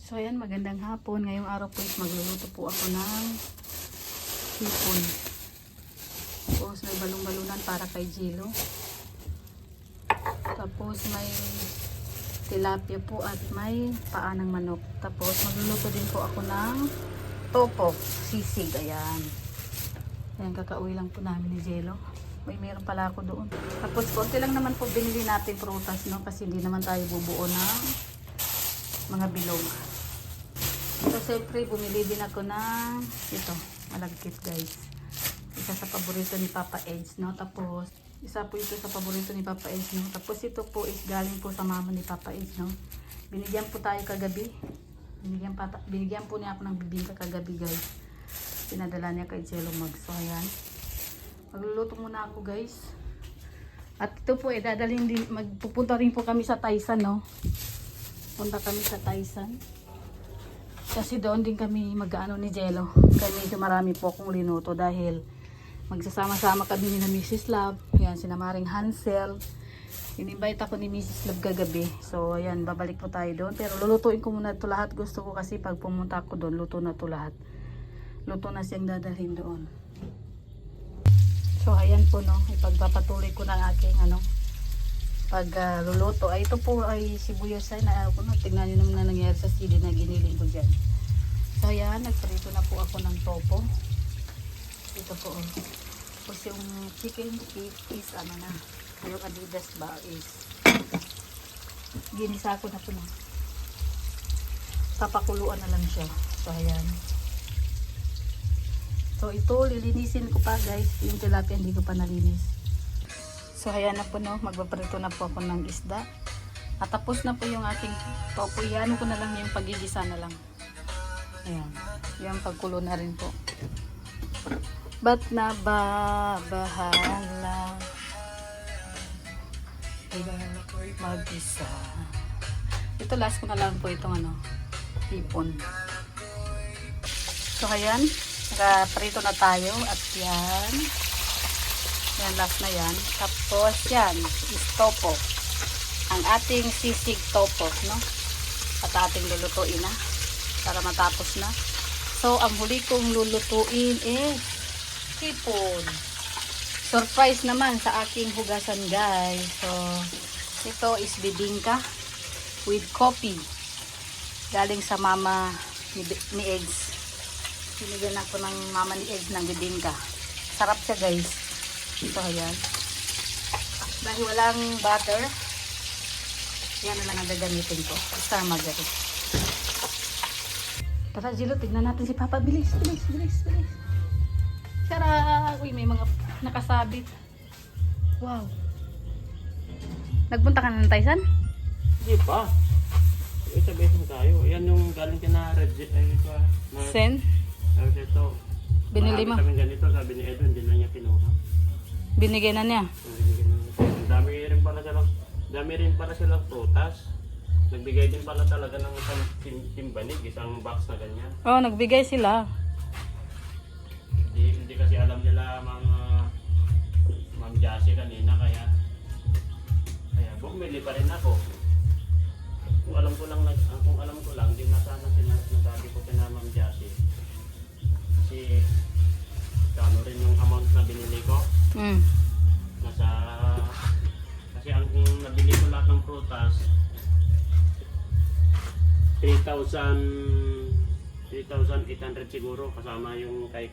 So ayan, magandang hapon. Ngayong araw po is magluluto po ako ng hipon. Tapos may balong-balunan para kay Jilo. Tapos may tilapia po at may paa ng manok. Tapos magluluto din po ako ng topo, sisig. Ayan. Ayan, kakauwi lang po namin ni Jilo. Meron pala ako doon. Tapos konti lang naman po binili natin prutas, no? Kasi hindi naman tayo bubuo ng mga bilog. So siyempre bumili din ako ng ito, malagkit guys. Isa sa paborito ni Papa Edge, no? Tapos isa po ito sa paborito ni Papa Edge, no? Tapos ito po is galing po sa mama ni Papa Edge, no? Binigyan po tayo kagabi. Binigyan po niya ako ng bibingka kagabi guys. Pinadala niya kay Jello Mag. So ayan. Magluluto muna ako guys. At ito po dadalhin din, magpupunta rin po kami sa Taisan, no? Punta kami sa Taisan. Kasi doon din kami mag-ano ni Jello. Kaya medyo marami po akong linuto dahil magsasama-sama kami ni na Mrs. Love. Yan, sina Maring Hansel. In-invite ako ni Mrs. Love kagabi. So ayan, babalik po tayo doon. Pero lulutuin ko muna ito lahat. Gusto ko kasi pag pumunta ako doon, luto na ito lahat. Luto na siyang dadalhin doon. So ayan po, no, ipagpapatuloy ko ng aking luluto. Ay, ito po ay sibuyas na tignan niyo naman na nangyari sa sili na giniling ko dyan. So ayan, nagprito na po ako ng topo. Ito po, tapos yung chicken is yung Adidas ba is ginisa ko na po, no. Papakuluan na lang siya. So ayan. So ito, lilinisin ko pa guys. Yung tilapia hindi ko pa nalinis. So ayan na po, no. Magpaprito na po ako ng isda. At tapos na po yung aking topo. Iyan ko na lang yung pagigisa na lang. Ayan. Yung pagkulo na rin po. Ba't na ba bahala mag-isa? Ito last ko na lang po itong hipon. So ayan. Nakaprito na tayo at yan last na yan. Tapos yan is topo, ang ating sisig topo, no? At ating lulutuin na para matapos na. So ang huli kong lulutuin is hipon. Surprise naman sa aking hugasan guys. So ito is bibingka with coffee galing sa mama ni Eggs. Binigyan ako ng mama ni Ed ng bibingka. Sarap siya guys. Ito ayan. Dahil walang butter, yan na lang ang gagamitin ko. Star margarine. Tara Jilo, tignan natin si Papa. Bilis. Tara! Uy, may mga nakasabit. Wow. Nagpunta ka na ng Taisan? Hindi pa. Sabihin mo tayo. Yan yung galing ka na red. Sen? Sabi dito, binili mo? Kami ganito, sabi ni Edwin, hindi na niya kinuha. Binigay na niya? Binigay na niya. Dami rin pala silang prutas. Nagbigay din pala talaga ng isang timbanig, isang box na ganyan. Oo, nagbigay sila. Hindi kasi alam nila Ma'am Jassy kanina, kaya bumili pa rin ako. Kung alam ko lang, hindi na sana sinasabi ko kina Ma'am Jassy. Kasi kano rin yung amount na binili ko. Kasi ang nabili ko lahat ng prutas 3,800 siguro, kasama yung kay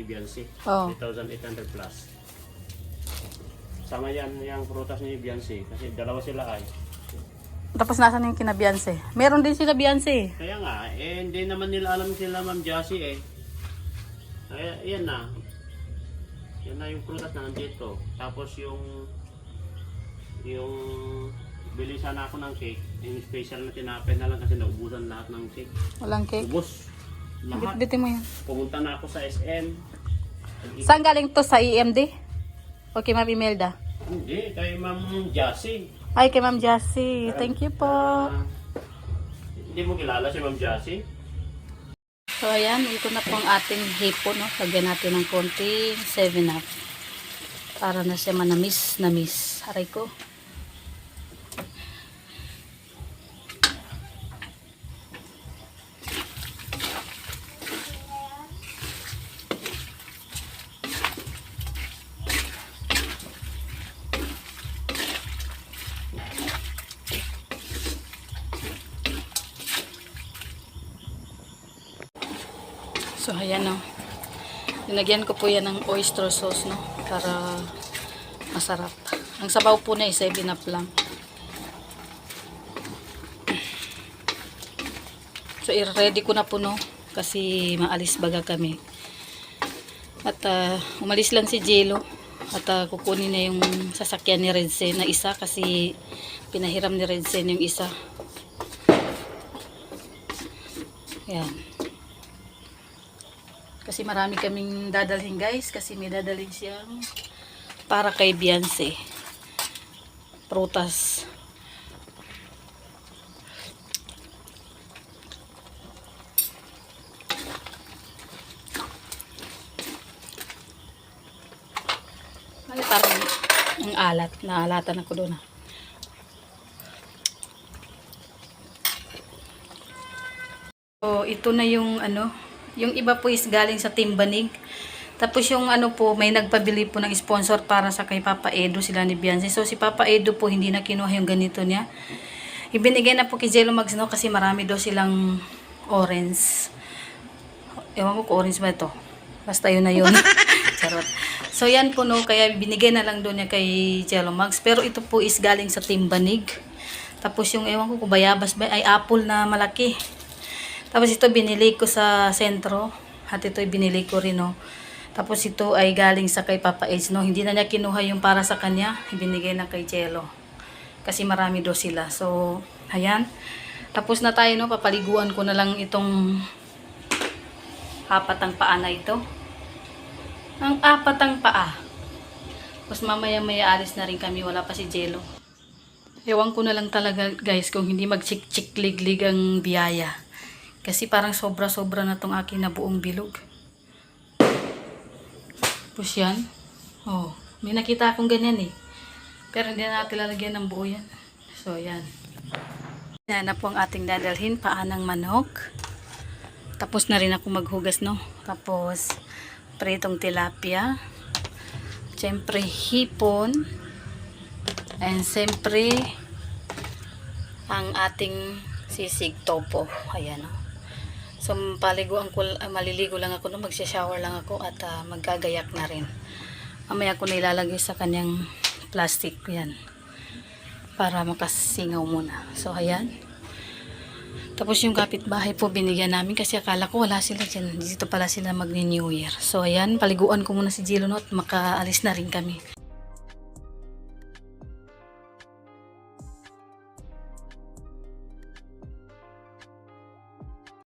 Beyonce. 3,800 plus. Sama yan yung prutas ni Beyonce kasi dalawa sila ay. Tapos nasan yung kina Beyonce? Meron din sila Beyonce. Kaya nga, hindi naman nila alam sila Ma'am Jassy Kaya yan na. Yan na yung prutas na nandito. Tapos yung bili sana ako ng cake. Yung special na tinapay na lang kasi naubusan lahat ng cake. Walang cake? Ubus. Lahat. Bitbitin mo yan. Pumunta na ako sa SM. Saan galing to? Sa EMD? O kay Ma'am Imelda? Hindi, kay Ma'am Jassy. Ay, kay Ma'am Jassy. Thank you po. Hindi mo kilala si Ma'am Jassy? So, ayan. Ito na po ang ating hipon, no? Lagyan natin ng konting 7-up. Para na siya manamis. Aray ko. So, ayan o. Linagyan ko po yan ng oyster sauce, no? Para masarap. Ang sabaw po na 7 up lang. So, i-ready ko na po, no? Kasi maalis baga kami. At umalis lang si Jello. At kukunin na yung sasakyan ni Redsen na isa kasi pinahiram ni Redsen yung isa. Yan. Kasi marami kaming dadalhin guys. Kasi may dadalhin siyang para kay Beyonce. Prutas. Ay, parang ang alat. Naalatan ako doon. So, ito na yung ano. Yung iba po is galing sa Timbanig. Tapos yung ano po, may nagpabili po ng sponsor para sa kay Papa Edo sila ni Beyonce. So si Papa Edo po hindi na kinuha yung ganito niya. Ibinigay na po kay Jello Mags, no, kasi marami daw silang orange. Ewan ko kung orange ba ito. Basta yun na yun. Charot. So yan po, no, kaya binigay na lang doon niya kay Jello Mags. Pero ito po is galing sa Timbanig. Tapos yung ewan ko kung bayabas ba, ay apple na malaki. Tapos ito binili ko sa sentro. At ito binili ko rin, no. Tapos ito ay galing sa kay Papa Edge, no. Hindi na niya kinuha yung para sa kanya. Ibinigay na kay Jello. Kasi marami daw sila. So, ayan. Tapos na tayo, no. Papaliguan ko na lang itong apatang paa na ito. Ang apatang paa. Tapos mamaya-maya alis na rin kami. Wala pa si Jello. Ewan ko na lang talaga, guys, kung hindi mag-chik-chik-lig-lig ang biyaya. Kasi parang sobra-sobra na tong aking nabuong bilog. Tapos yan. Oh, may nakita akong ganyan eh. Pero hindi na natin lalagyan ng buo yan. So, yan. Yan na po ang ating dadalhin. Paa ng manok. Tapos na rin ako maghugas, no? Tapos, pritong tilapia. Siyempre, hipon. And siyempre, ang ating sisig topo. Ayan, no? So, maliligo lang ako, no? Magsha-shower lang ako at maggagayak na rin. Mamaya ko na ilalagay sa kanyang plastic. Yan. Para makasingaw muna. So, ayan. Tapos yung kapitbahay po binigyan namin kasi akala ko wala sila dyan. Dito pala sila mag-New Year. So, ayan. Paliguan ko muna si Jello, no? At makaalis na rin kami.